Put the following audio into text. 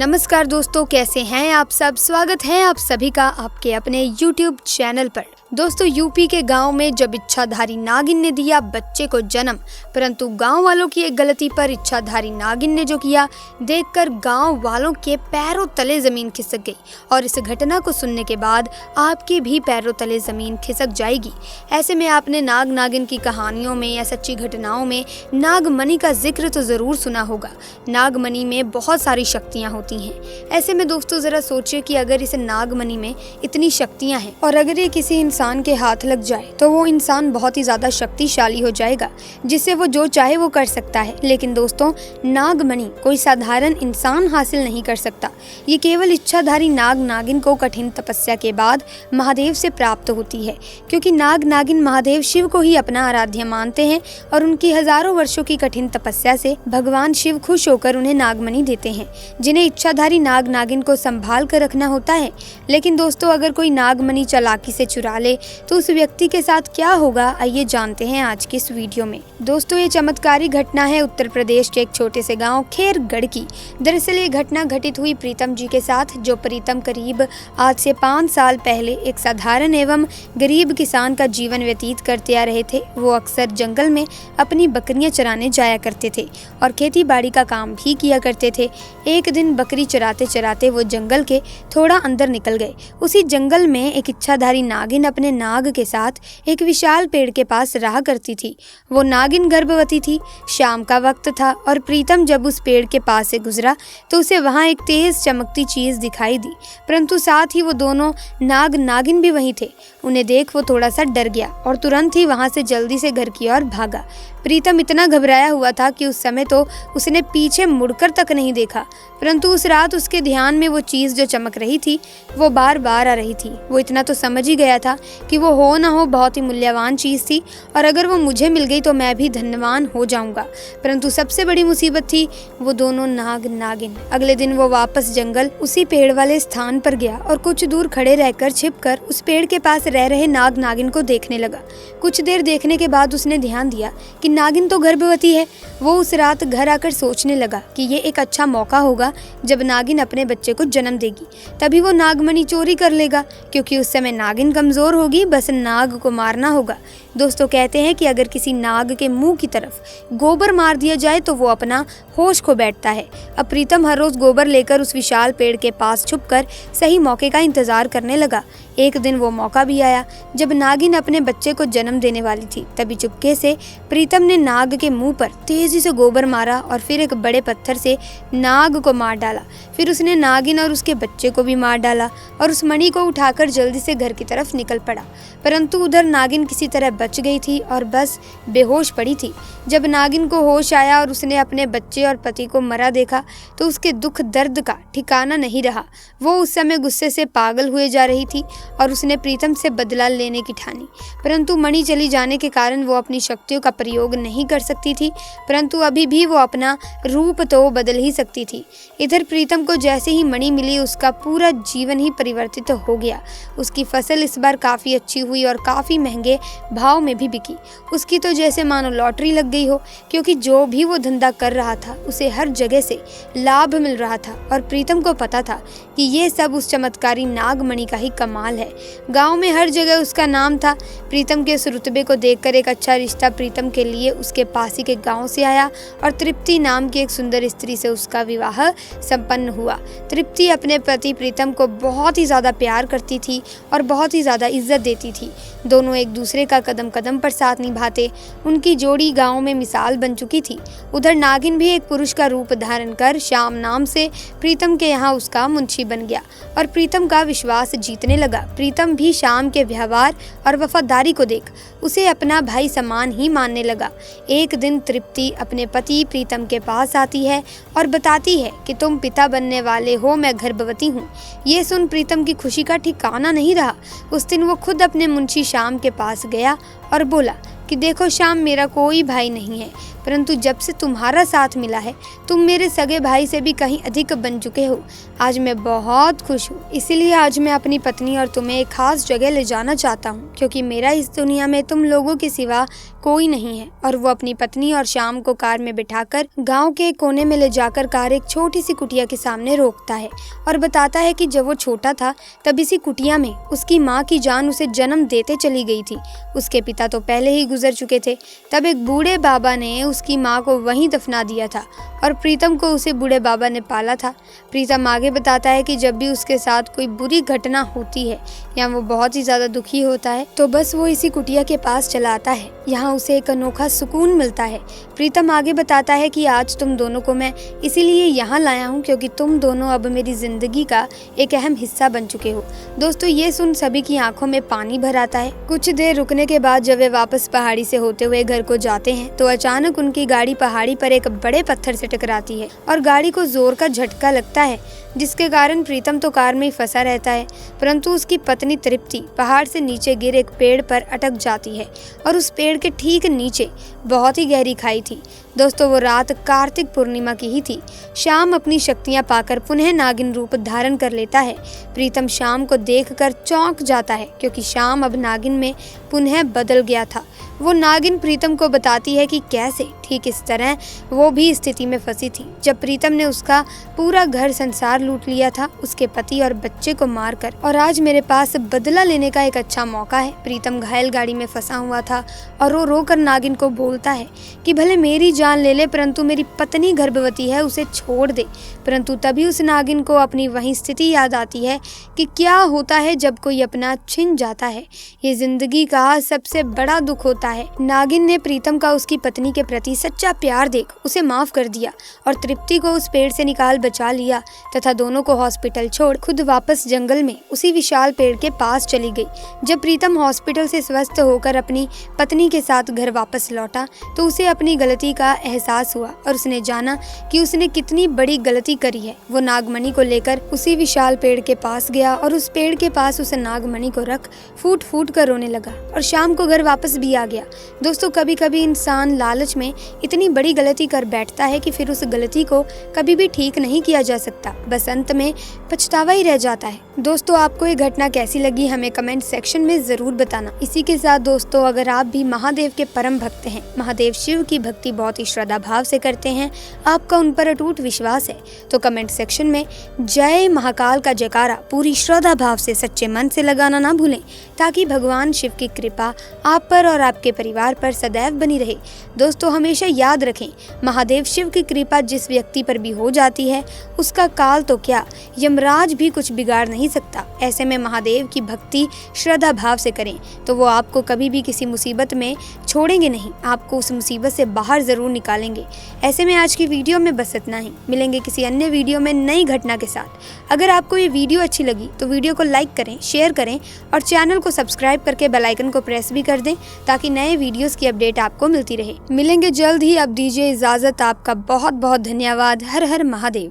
नमस्कार दोस्तों, कैसे हैं आप सब। स्वागत है आप सभी का आपके अपने YouTube चैनल पर। दोस्तों, यूपी के गांव में जब इच्छाधारी नागिन ने दिया बच्चे को जन्म, परंतु गांव वालों की एक गलती पर इच्छाधारी नागिन ने जो किया, देखकर गांव वालों के पैरों तले जमीन खिसक गई। और इस घटना को सुनने के बाद आपके भी पैरों तले जमीन खिसक जाएगी। ऐसे में आपने नाग नागिन की कहानियों में या सच्ची घटनाओं में नागमणि का जिक्र तो जरूर सुना होगा। नागमणि में बहुत सारी शक्तियां होती हैं। ऐसे में दोस्तों जरा सोचिए कि अगर इस नागमणि में इतनी शक्तियां हैं और अगर ये किसी इंसान के हाथ लग जाए तो वो इंसान बहुत ही ज्यादा शक्तिशाली हो जाएगा, जिससे वो जो चाहे वो कर सकता है। लेकिन दोस्तों, नागमणि कोई साधारण इंसान हासिल नहीं कर सकता। ये केवल इच्छाधारी नाग नागिन को कठिन तपस्या के बाद महादेव से प्राप्त होती है, क्योंकि नाग नागिन महादेव शिव को ही अपना आराध्य मानते हैं और उनकी हजारों वर्षों की कठिन तपस्या से भगवान शिव खुश होकर उन्हें नागमणि देते हैं, जिन्हें इच्छाधारी नाग नागिन को संभाल कर रखना होता है। लेकिन दोस्तों, अगर कोई नागमणि चालाकी से चुरा ले तो उस व्यक्ति के साथ क्या होगा, आइए जानते हैं आज के इस वीडियो में। दोस्तों, ये चमत्कारी घटना है उत्तर प्रदेश के एक छोटे से गांव खेरगढ़ की। दरअसल ये घटना घटित हुई प्रीतम जी के साथ, जो प्रीतम करीब आज से 5 साल पहले एक साधारण एवं गरीब किसान का जीवन व्यतीत करते आ रहे थे। वो अक्सर जंगल में अपनी बकरियां चराने जाया करते थे और खेती बाड़ी का काम भी किया करते थे। एक दिन बकरी चराते चराते वो जंगल के थोड़ा अंदर निकल गए। उसी जंगल में एक इच्छाधारी नागिन अपने नाग के साथ एक विशाल पेड़ के पास रहा करती थी। वो नागिन गर्भवती थी। शाम का वक्त था और प्रीतम जब उस पेड़ के पास से गुजरा तो उसे वहां एक तेज चमकती चीज दिखाई दी, परंतु साथ ही वो दोनों नाग नागिन भी वहीं थे। उन्हें देख वो थोड़ा सा डर गया और तुरंत ही वहां से जल्दी से घर की ओर भागा। प्रीतम इतना घबराया हुआ था कि उस समय तो उसने पीछे मुड़कर तक नहीं देखा, परंतु उस रात उसके ध्यान में वो चीज़ जो चमक रही थी वो बार बार आ रही थी। वो इतना तो समझ ही गया था कि वो हो ना हो बहुत ही मूल्यवान चीज़ थी और अगर वो मुझे मिल गई तो मैं भी धनवान हो जाऊंगा। परंतु सबसे बड़ी मुसीबत थी वो दोनों नाग नागिन। अगले दिन वो वापस जंगल उसी पेड़ वाले स्थान पर गया और कुछ दूर खड़े रहकर छिपकर उस पेड़ के पास रह रहे नाग नागिन को देखने लगा। कुछ देर देखने के बाद उसने ध्यान दिया कि नागिन तो गर्भवती है। वो उस रात घर आकर सोचने लगा कि ये एक अच्छा मौका होगा जब नागिन अपने बच्चे को जन्म देगी, तभी वो नागमणि चोरी कर लेगा, क्योंकि उस समय नागिन कमजोर होगी, बस नाग को मारना होगा। दोस्तों, कहते हैं कि अगर किसी नाग के मुंह की तरफ गोबर मार दिया जाए तो वो अपना होश खो बैठता है। अब प्रीतम हर रोज गोबर लेकर उस विशाल पेड़ के पास छुपकर सही मौके का इंतजार करने लगा। एक दिन वो मौका भी आया जब नागिन अपने बच्चे को जन्म देने वाली थी। तभी चुपके से प्रीतम ने नाग के मुंह पर तेजी से गोबर मारा और फिर एक बड़े पत्थर से नाग को मार डाला। फिर उसने नागिन और उसके बच्चे को भी मार डाला और उस मणि को उठाकर जल्दी से घर की तरफ निकल पड़ा। परंतु उधर नागिन किसी तरह बच गई थी और बस बेहोश पड़ी थी। जब नागिन को होश आया और उसने अपने बच्चे और पति को मरा देखा तो उसके दुख दर्द का ठिकाना नहीं रहा। वो उस समय गुस्से से पागल हुए जा रही थी और उसने प्रीतम से बदला लेने की ठानी। परंतु मणि चली जाने के कारण वो अपनी शक्तियों का प्रयोग नहीं कर सकती थी, परंतु अभी भी वो अपना रूप तो बदल ही सकती थी। इधर प्रीतम को जैसे ही मणि मिली उसका पूरा जीवन ही परिवर्तित हो गया। उसकी फसल इस बार काफ़ी अच्छी हुई और काफ़ी महंगे भाव में भी बिकी। उसकी तो जैसे मानो लॉटरी लग गई हो, क्योंकि जो भी वो धंधा कर रहा था उसे हर जगह से लाभ मिल रहा था और प्रीतम को पता था कि ये सब उस चमत्कारी नागमणि का ही कमाल है। गांव में हर जगह उसका नाम था। प्रीतम के इस रुतबे को देखकर एक अच्छा रिश्ता प्रीतम के लिए उसके पास ही के गांव से आया और तृप्ति नाम की एक सुंदर स्त्री से उसका विवाह संपन्न हुआ। तृप्ति अपने पति प्रीतम को बहुत ही ज़्यादा प्यार करती थी और बहुत ही ज़्यादा इज्जत देती थी। दोनों एक दूसरे का कदम कदम पर साथ निभाते। उनकी जोड़ी गांव में मिसाल बन चुकी थी। उधर नागिन भी एक पुरुष का रूप धारण कर श्याम नाम से प्रीतम के यहाँ उसका मुंशी बन गया और प्रीतम का विश्वास जीतने लगा। प्रीतम भी श्याम के व्यवहार और वफादारी को देख उसे अपना भाई समान ही मानने लगा। एक दिन तृप्ति अपने पति प्रीतम के पास आती है और बताती है कि तुम पिता बनने वाले हो, मैं गर्भवती हूँ। ये सुन प्रीतम की खुशी का ठिकाना नहीं रहा। उस दिन वो खुद अपने मुंशी श्याम के पास गया और बोला कि देखो श्याम, मेरा कोई भाई नहीं है, परंतु जब से तुम्हारा साथ मिला है तुम मेरे सगे भाई से भी कहीं अधिक बन चुके हो। आज मैं बहुत खुश हूँ, इसीलिए आज मैं अपनी पत्नी और तुम्हें एक खास जगह ले जाना चाहता हूँ, क्योंकि मेरा इस दुनिया में तुम लोगों के सिवा कोई नहीं है। और वो अपनी पत्नी और श्याम को कार में बिठाकर गांव के कोने में ले जाकर कार एक छोटी सी कुटिया के सामने रोकता है और बताता है कि जब वो छोटा था तब इसी कुटिया में उसकी माँ की जान उसे जन्म देते चली गई थी। उसके पिता तो पहले ही गुजर चुके थे। तब एक बूढ़े बाबा ने उसकी माँ को वहीं दफना दिया था और प्रीतम को उसे बूढ़े बाबा ने पाला था। प्रीतम आगे बताता है कि जब भी उसके साथ कोई बुरी घटना होती है या वो बहुत ही ज्यादा दुखी होता है तो बस वो इसी कुटिया के पास चला आता है। यहाँ उसे एक अनोखा सुकून मिलता है। प्रीतम आगे बताता है कि आज तुम दोनों को मैं इसीलिए यहाँ लाया हूँ क्योंकि तुम दोनों अब मेरी जिंदगी का एक अहम हिस्सा बन चुके हो। दोस्तों, ये सुन सभी की आंखों में पानी भर आता है। कुछ देर रुकने के बाद जब वे वापस पहाड़ी से होते हुए घर को जाते हैं तो अचानक उनकी गाड़ी पहाड़ी पर एक बड़े पत्थर से टकराती है और गाड़ी को जोर का झटका लगता है, जिसके कारण प्रीतम तो कार में ही फंसा रहता है, परंतु उसकी पत्नी तृप्ति पहाड़ से नीचे गिर एक पेड़ पर अटक जाती है और उस पेड़ के ठीक नीचे बहुत ही गहरी खाई थी। दोस्तों, वो रात कार्तिक पूर्णिमा की ही थी। श्याम अपनी शक्तियां पाकर पुनः नागिन रूप धारण कर लेता है। प्रीतम श्याम को देखकर चौंक जाता है क्योंकि श्याम अब नागिन में पुनः बदल गया था। वो नागिन प्रीतम को बताती है कि कैसे ठीक इस तरह वो भी स्थिति में फंसी थी जब प्रीतम ने उसका पूरा घर संसार लूट लिया था, उसके पति और बच्चे को मारकर, और आज मेरे पास बदला लेने का एक अच्छा मौका है। प्रीतम घायल गाड़ी में फंसा हुआ था और रो रो कर नागिन को बोलता है कि भले मेरी जान ले ले परंतु मेरी पत्नी गर्भवती है, उसे छोड़ दे। परंतु तभी उस नागिन को अपनी वही स्थिति याद आती है कि क्या होता है जब कोई अपना छिन जाता है। ये जिंदगी का सबसे बड़ा दुख होता है। नागिन ने प्रीतम का उसकी पत्नी के प्रति सच्चा प्यार देख उसे माफ कर दिया और तृप्ति को उस पेड़ से निकाल बचा लिया तथा दोनों को हॉस्पिटल छोड़ खुद वापस जंगल में उसी विशाल पेड़ के पास चली गई। जब प्रीतम हॉस्पिटल से स्वस्थ होकर अपनी पत्नी के साथ घर वापस लौटा तो उसे अपनी गलती का एहसास हुआ और उसने जाना कि उसने कितनी बड़ी गलती करी है। वो नागमणि को लेकर उसी विशाल पेड़ के पास गया और उस पेड़ के पास उस नागमणि को रख फूट फूट कर रोने लगा और शाम को घर वापस भी आ गया। दोस्तों, कभी कभी इंसान लालच में इतनी बड़ी गलती कर बैठता है कि फिर उस गलती को कभी भी ठीक नहीं किया जा सकता, बस अंत में पछतावा ही रह जाता है। दोस्तों, आपको ये घटना कैसी लगी हमें कमेंट सेक्शन में जरूर बताना। इसी के साथ दोस्तों, अगर आप भी महादेव के परम भक्त हैं, महादेव शिव की भक्ति बहुत ही श्रद्धा भाव से करते हैं, आपका उन पर अटूट विश्वास है, तो कमेंट सेक्शन में जय महाकाल का जयकारा पूरी श्रद्धा भाव से सच्चे मन से लगाना ना भूलें, ताकि भगवान शिव की कृपा आप पर और आपके परिवार पर सदैव बनी रहे। दोस्तों, हमेशा याद रखें, महादेव शिव की कृपा जिस व्यक्ति पर भी हो जाती है उसका काल तो क्या, यमराज भी कुछ बिगाड़ नहीं सकता। ऐसे में महादेव की भक्ति श्रद्धा भाव से करें तो वो आपको कभी भी किसी मुसीबत में छोड़ेंगे नहीं, आपको उस मुसीबत से बाहर जरूर निकालेंगे। ऐसे में आज की वीडियो में बस इतना ही। मिलेंगे किसी अन्य वीडियो में नई घटना के साथ। अगर आपको ये वीडियो अच्छी लगी तो वीडियो को लाइक करें, शेयर करें और चैनल को सब्सक्राइब करके बेल आइकन को प्रेस भी कर दें ताकि नए वीडियोस की अपडेट आपको मिलती रहे। मिलेंगे जल्द ही, अब दीजिए इजाजत। आपका बहुत बहुत धन्यवाद। हर हर महादेव।